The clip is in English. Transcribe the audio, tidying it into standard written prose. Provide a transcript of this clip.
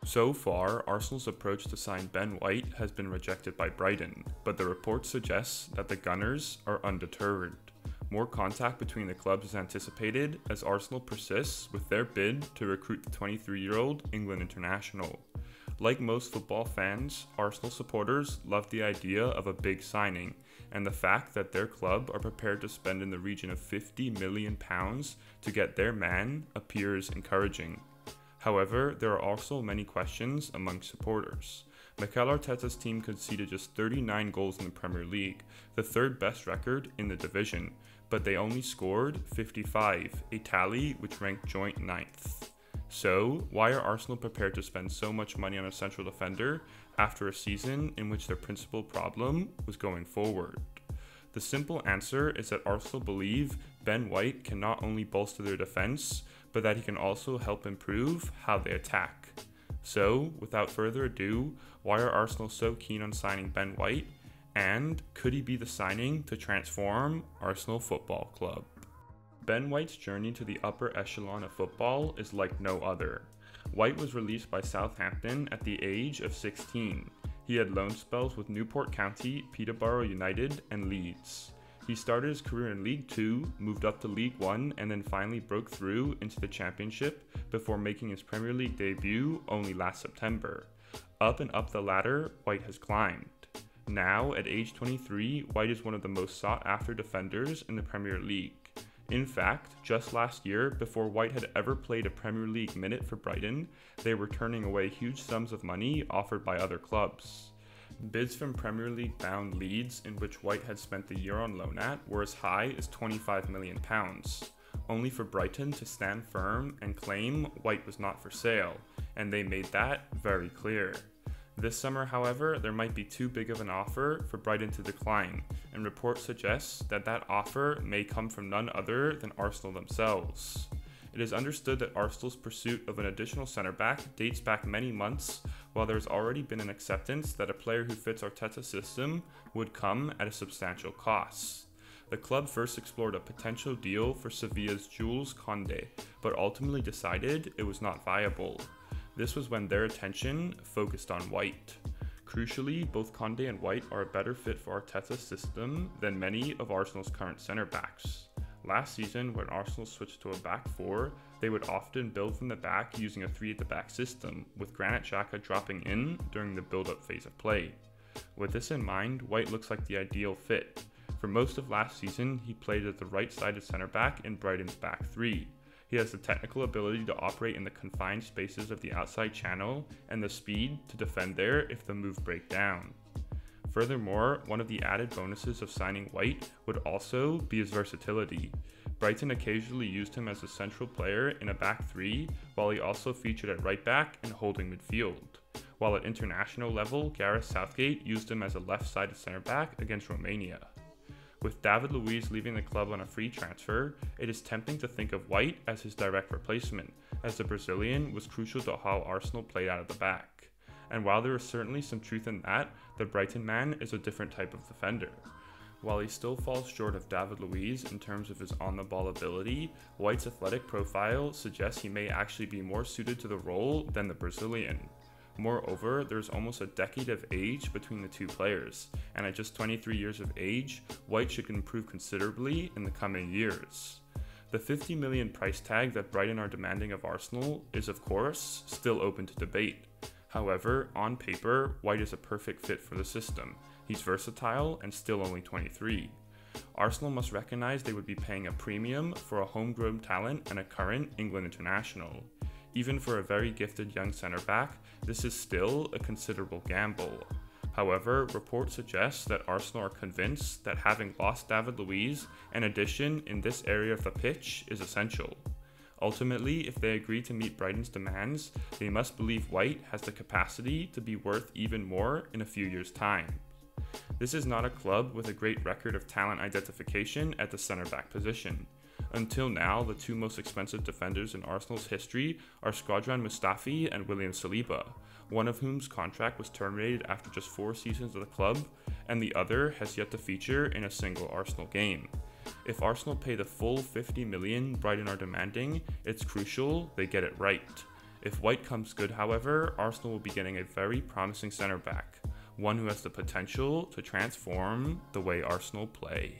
So far, Arsenal's approach to sign Ben White has been rejected by Brighton, but the report suggests that the Gunners are undeterred. More contact between the clubs is anticipated as Arsenal persists with their bid to recruit the 23-year-old England international. Like most football fans, Arsenal supporters love the idea of a big signing, and the fact that their club are prepared to spend in the region of £50 million to get their man appears encouraging. However, there are also many questions among supporters. Mikel Arteta's team conceded just 39 goals in the Premier League, the third best record in the division, but they only scored 55, a tally which ranked joint 9th. So, why are Arsenal prepared to spend so much money on a central defender after a season in which their principal problem was going forward? The simple answer is that Arsenal believe Ben White can not only bolster their defense, but that he can also help improve how they attack. So, without further ado, why are Arsenal so keen on signing Ben White? And could he be the signing to transform Arsenal Football Club? Ben White's journey to the upper echelon of football is like no other. White was released by Southampton at the age of 16. He had loan spells with Newport County, Peterborough United, and Leeds. He started his career in League 2, moved up to League 1, and then finally broke through into the Championship before making his Premier League debut only last September. Up and up the ladder, White has climbed. Now, at age 23, White is one of the most sought-after defenders in the Premier League. In fact, just last year, before White had ever played a Premier League minute for Brighton, they were turning away huge sums of money offered by other clubs. Bids from Premier League-bound Leeds, in which White had spent the year on loan at, were as high as £25 million, only for Brighton to stand firm and claim White was not for sale, and they made that very clear. This summer, however, there might be too big of an offer for Brighton to decline, and reports suggest that that offer may come from none other than Arsenal themselves. It is understood that Arsenal's pursuit of an additional centre-back dates back many months, while there has already been an acceptance that a player who fits Arteta's system would come at a substantial cost. The club first explored a potential deal for Sevilla's Jules Koundé, but ultimately decided it was not viable. This was when their attention focused on White. Crucially, both Koundé and White are a better fit for Arteta's system than many of Arsenal's current centre-backs. Last season, when Arsenal switched to a back four, they would often build from the back using a 3 at the back system, with Granit Xhaka dropping in during the build-up phase of play. With this in mind, White looks like the ideal fit. For most of last season, he played as the right-sided centre-back in Brighton's back three. He has the technical ability to operate in the confined spaces of the outside channel and the speed to defend there if the move break down. Furthermore, one of the added bonuses of signing White would also be his versatility. Brighton occasionally used him as a central player in a back three, while he also featured at right back and holding midfield. While at international level, Gareth Southgate used him as a left-sided centre-back against Romania. With David Luiz leaving the club on a free transfer, it is tempting to think of White as his direct replacement, as the Brazilian was crucial to how Arsenal played out of the back. And while there is certainly some truth in that, the Brighton man is a different type of defender. While he still falls short of David Luiz in terms of his on-the-ball ability, White's athletic profile suggests he may actually be more suited to the role than the Brazilian. Moreover, there's almost a decade of age between the two players, and at just 23 years of age, White should improve considerably in the coming years. The $50 million price tag that Brighton are demanding of Arsenal is, of course, still open to debate. However, on paper, White is a perfect fit for the system. He's versatile and still only 23. Arsenal must recognize they would be paying a premium for a homegrown talent and a current England international. Even for a very gifted young centre-back, this is still a considerable gamble. However, reports suggest that Arsenal are convinced that having lost David Luiz, an addition in this area of the pitch is essential. Ultimately, if they agree to meet Brighton's demands, they must believe White has the capacity to be worth even more in a few years' time. This is not a club with a great record of talent identification at the centre-back position. Until now, the two most expensive defenders in Arsenal's history are Shkodran Mustafi and William Saliba, one of whom's contract was terminated after just 4 seasons of the club, and the other has yet to feature in a single Arsenal game. If Arsenal pay the full $50 million Brighton are demanding, it's crucial they get it right. If White comes good, however, Arsenal will be getting a very promising centre back, one who has the potential to transform the way Arsenal play.